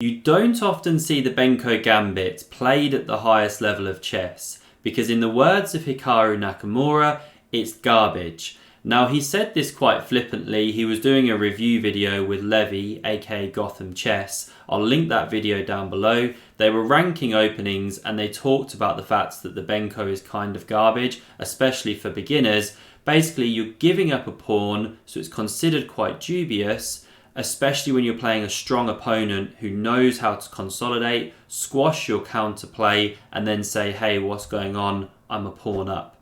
You don't often see the Benko Gambit played at the highest level of chess, because in the words of Hikaru Nakamura, it's garbage. Now, he said this quite flippantly. He was doing a review video with Levy, aka Gotham Chess. I'll link that video down below. They were ranking openings and they talked about the fact that the Benko is kind of garbage, especially for beginners. Basically, you're giving up a pawn, so it's considered quite dubious, especially when you're playing a strong opponent who knows how to consolidate, squash your counterplay, and then say, hey, what's going on? I'm a pawn up.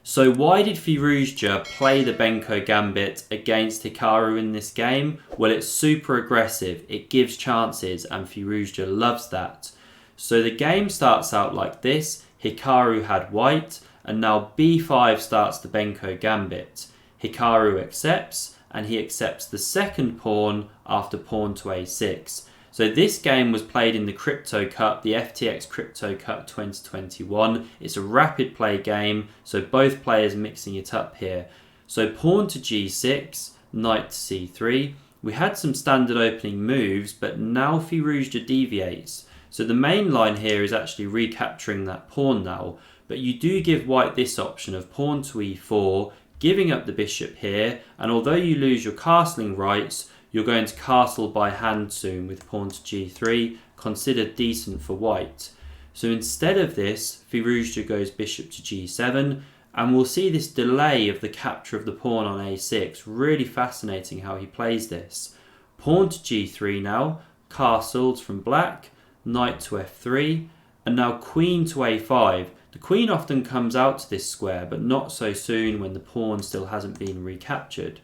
So why did Firouzja play the Benko Gambit against Hikaru in this game? Well, it's super aggressive, it gives chances, and Firouzja loves that. So the game starts out like this. Hikaru had white, and now b5 starts the Benko Gambit. Hikaru accepts, and he accepts the second pawn after pawn to a6. So this game was played in the Crypto Cup, the FTX Crypto Cup 2021. It's a rapid play game, so both players mixing it up here. So pawn to g6, knight to c3. We had some standard opening moves, but now Firouzja deviates. So the main line here is actually recapturing that pawn now, but you do give white this option of pawn to e4, giving up the bishop here, and although you lose your castling rights, you're going to castle by hand soon with pawn to g3, considered decent for white. So instead of this, Firouzja goes bishop to g7, and we'll see this delay of the capture of the pawn on a6. Really fascinating how he plays this. Pawn to g3 now, castled from black, knight to f3, and now queen to a5. The queen often comes out to this square, but not so soon when the pawn still hasn't been recaptured.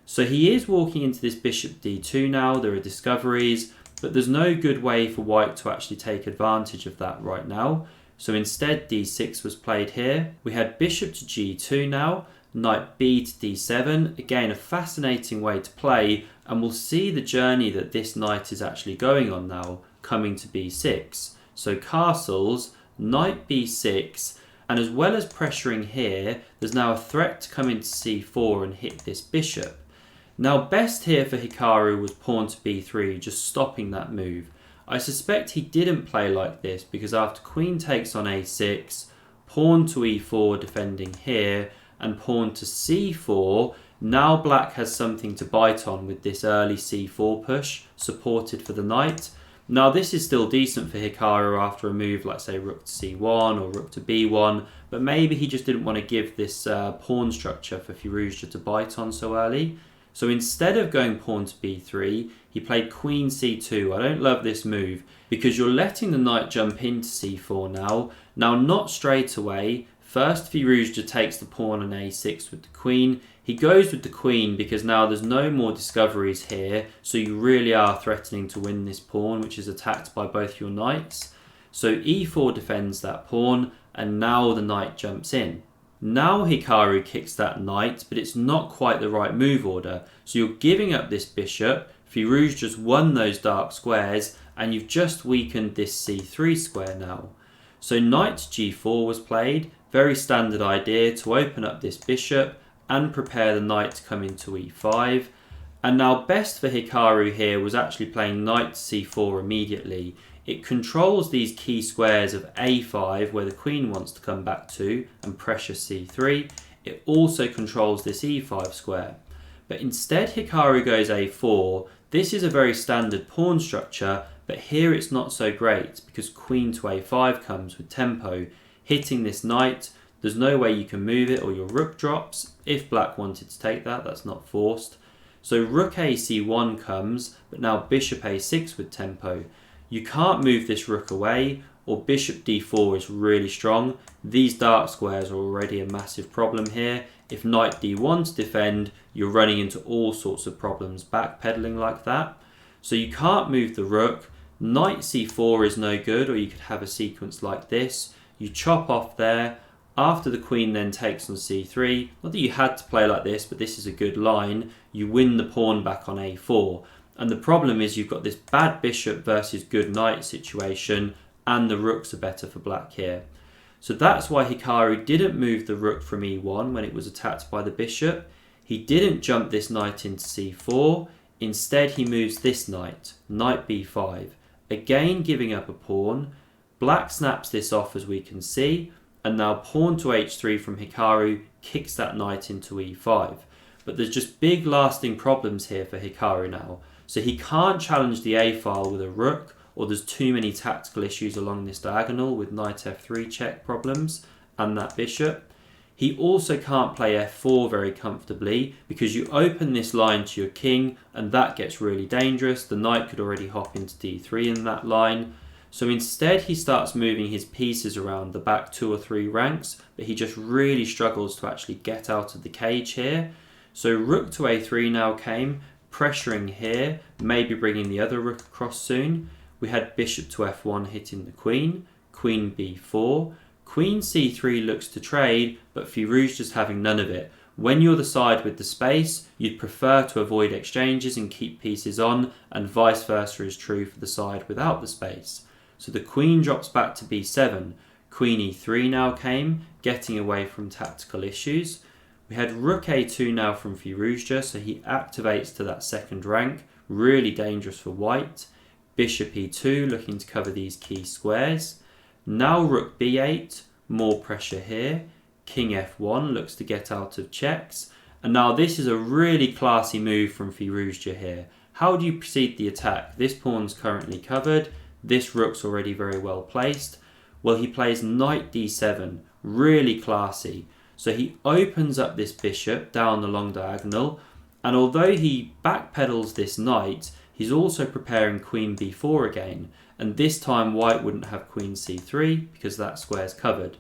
So he is walking into this bishop d2 now. There are discoveries, but there's no good way for white to actually take advantage of that right now. So instead d6 was played here. We had bishop to g2 now, knight b to d7. Again, a fascinating way to play, and we'll see the journey that this knight is actually going on now, coming to b6. So castles, knight b6, and as well as pressuring here, there's now a threat to come into c4 and hit this bishop. Now best here for Hikaru was pawn to b3, just stopping that move. I suspect he didn't play like this because after queen takes on a6, pawn to e4 defending here, and pawn to c4, now black has something to bite on with this early c4 push, supported for the knight. Now this is still decent for Hikaru after a move like say rook to c1 or rook to b1, but maybe he just didn't want to give this pawn structure for Firouzja to bite on so early. So instead of going pawn to b3, he played queen c2. I don't love this move because you're letting the knight jump into c4 now. Now not straight away. First Firouzja takes the pawn on a6 with the queen. He goes with the queen because now there's no more discoveries here, so you really are threatening to win this pawn, which is attacked by both your knights. So e4 defends that pawn, and now the knight jumps in. Now Hikaru kicks that knight, but it's not quite the right move order. So you're giving up this bishop. Firouzja just won those dark squares, and you've just weakened this c3 square now. So knight to g4 was played. Very standard idea to open up this bishop and prepare the knight to come into e5. And now best for Hikaru here was actually playing knight to c4 immediately. It controls these key squares of a5 where the queen wants to come back to and pressure c3. It also controls this e5 square. But instead Hikaru goes a4. This is a very standard pawn structure, but here it's not so great because queen to a5 comes with tempo. Hitting this knight, there's no way you can move it or your rook drops. If black wanted to take that, that's not forced. So rook a c1 comes, but now bishop a6 with tempo. You can't move this rook away, or bishop d4 is really strong. These dark squares are already a massive problem here. If knight d1 to defend, you're running into all sorts of problems backpedaling like that. So you can't move the rook. Knight c4 is no good, or you could have a sequence like this. You chop off there. After the queen then takes on c3, not that you had to play like this, but this is a good line. You win the pawn back on a4. And the problem is you've got this bad bishop versus good knight situation, and the rooks are better for black here. So that's why Hikaru didn't move the rook from e1 when it was attacked by the bishop. He didn't jump this knight into c4. Instead, he moves this knight, knight b5. again giving up a pawn. Black snaps this off as we can see, and now pawn to h3 from Hikaru kicks that knight into e5. But there's just big lasting problems here for Hikaru now. So he can't challenge the a file with a rook, or there's too many tactical issues along this diagonal with knight f3 check problems and that bishop. He also can't play f4 very comfortably because you open this line to your king and that gets really dangerous. The knight could already hop into d3 in that line. So instead he starts moving his pieces around the back 2 or 3 ranks, but he just really struggles to actually get out of the cage here. So rook to a3 now came, pressuring here, maybe bringing the other rook across soon. We had bishop to f1 hitting the queen, queen b4. Queen c3 looks to trade, but Firouzja's having none of it. When you're the side with the space, you'd prefer to avoid exchanges and keep pieces on, and vice versa is true for the side without the space. So the queen drops back to b7. Queen e3 now came, getting away from tactical issues. We had rook a2 now from Firouzja, so he activates to that second rank, really dangerous for white. Bishop e2 looking to cover these key squares. Now rook b8, more pressure here. King f1 looks to get out of checks. And now this is a really classy move from Firouzja here. How do you proceed the attack? This pawn's currently covered. This rook's already very well placed. Well, he plays knight d7, really classy. So he opens up this bishop down the long diagonal. And although he backpedals this knight, he's also preparing queen b4 again. And this time white wouldn't have queen c3 because that square's covered.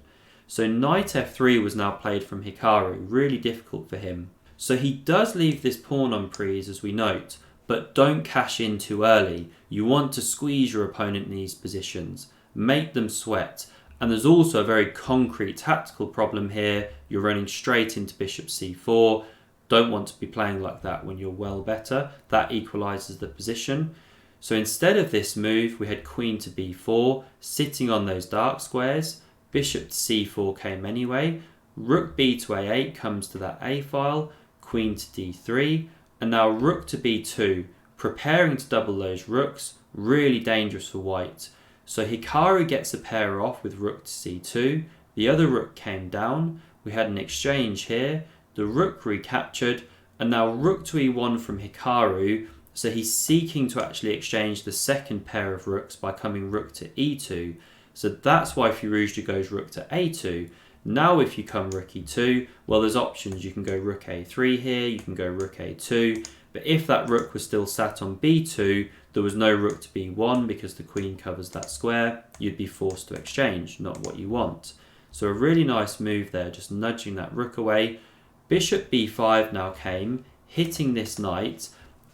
So knight f3 was now played from Hikaru, really difficult for him. So he does leave this pawn on prise as we note, but don't cash in too early. You want to squeeze your opponent in these positions, make them sweat. And there's also a very concrete tactical problem here. You're running straight into bishop c4. Don't want to be playing like that when you're well better. That equalises the position. So instead of this move, we had queen to b4, sitting on those dark squares. Bishop to c4 came anyway. Rook b to a8 comes to that a file. Queen to d3. And now rook to b2, preparing to double those rooks. Really dangerous for white. So Hikaru gets a pair off with rook to c2. The other rook came down. We had an exchange here. The rook recaptured. And now rook to e1 from Hikaru. So he's seeking to actually exchange the second pair of rooks by coming rook to e2. So that's why Firouzja goes rook to a2. Now if you come rook e2, well, there's options. You can go rook a3 here, you can go rook a2. But if that rook was still sat on b2, there was no rook to b1 because the queen covers that square. You'd be forced to exchange, not what you want. So a really nice move there, just nudging that rook away. Bishop b5 now came, hitting this knight.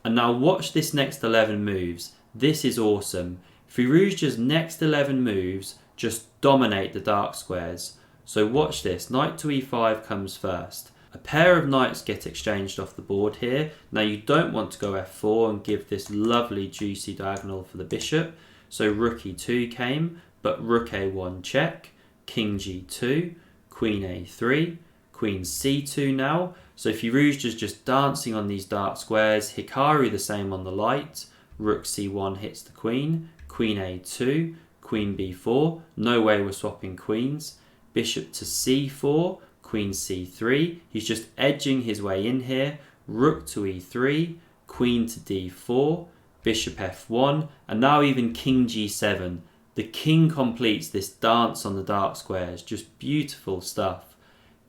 And now watch this next 11 moves. This is awesome. Firouzja's next 11 moves just dominate the dark squares. So watch this. Knight to e5 comes first. A pair of knights get exchanged off the board here. Now you don't want to go f4 and give this lovely juicy diagonal for the bishop. So rook e2 came, but rook a1 check. King g2, queen a3, queen c2 now. So Firouzja's just dancing on these dark squares. Hikaru the same on the light. Rook c1 hits the queen. Queen a2. Queen b4. No way we're swapping queens. Bishop to c4. Queen c3. He's just edging his way in here. Rook to e3. Queen to d4. Bishop f1. And now even king g7. The king completes this dance on the dark squares. Just beautiful stuff.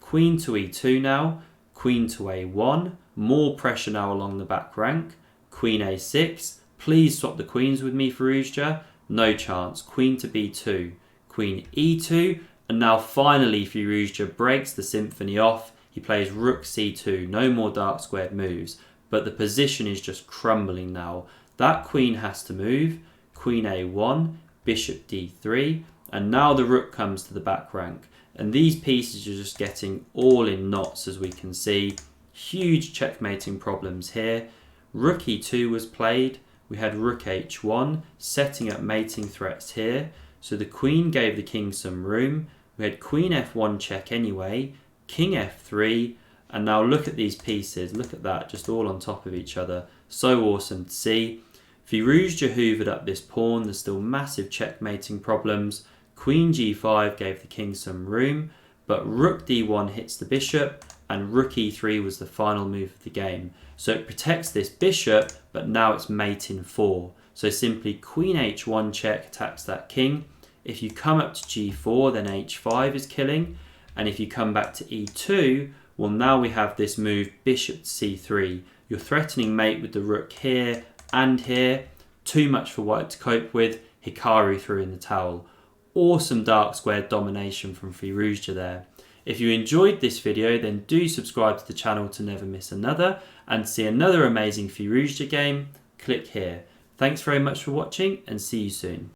Queen to e2 now. Queen to a1, more pressure now along the back rank. Queen a6, please swap the queens with me, Firouzja. No chance. Queen to b2, queen e2, and now finally Firouzja breaks the symphony off. He plays rook c2, no more dark squared moves, but the position is just crumbling now. That queen has to move. Queen a1, bishop d3, and now the rook comes to the back rank. And these pieces are just getting all in knots, as we can see. Huge checkmating problems here. Rook e2 was played. We had rook h1, setting up mating threats here. So the queen gave the king some room. We had queen f1 check anyway. King f3. And now look at these pieces. Look at that, just all on top of each other. So awesome to see. Firouzja hoovered up this pawn. There's still massive checkmating problems. Queen g5 gave the king some room, but rook d1 hits the bishop, and rook e3 was the final move of the game. So it protects this bishop, but now it's mate in 4. So simply queen h1 check attacks that king. If you come up to g4, then h5 is killing. And if you come back to e2, well, now we have this move bishop to c3. You're threatening mate with the rook here and here. Too much for white to cope with. Hikaru threw in the towel. Awesome dark square domination from Firouzja there. If you enjoyed this video, then do subscribe to the channel to never miss another, and see another amazing Firouzja game, click here. Thanks very much for watching, and see you soon.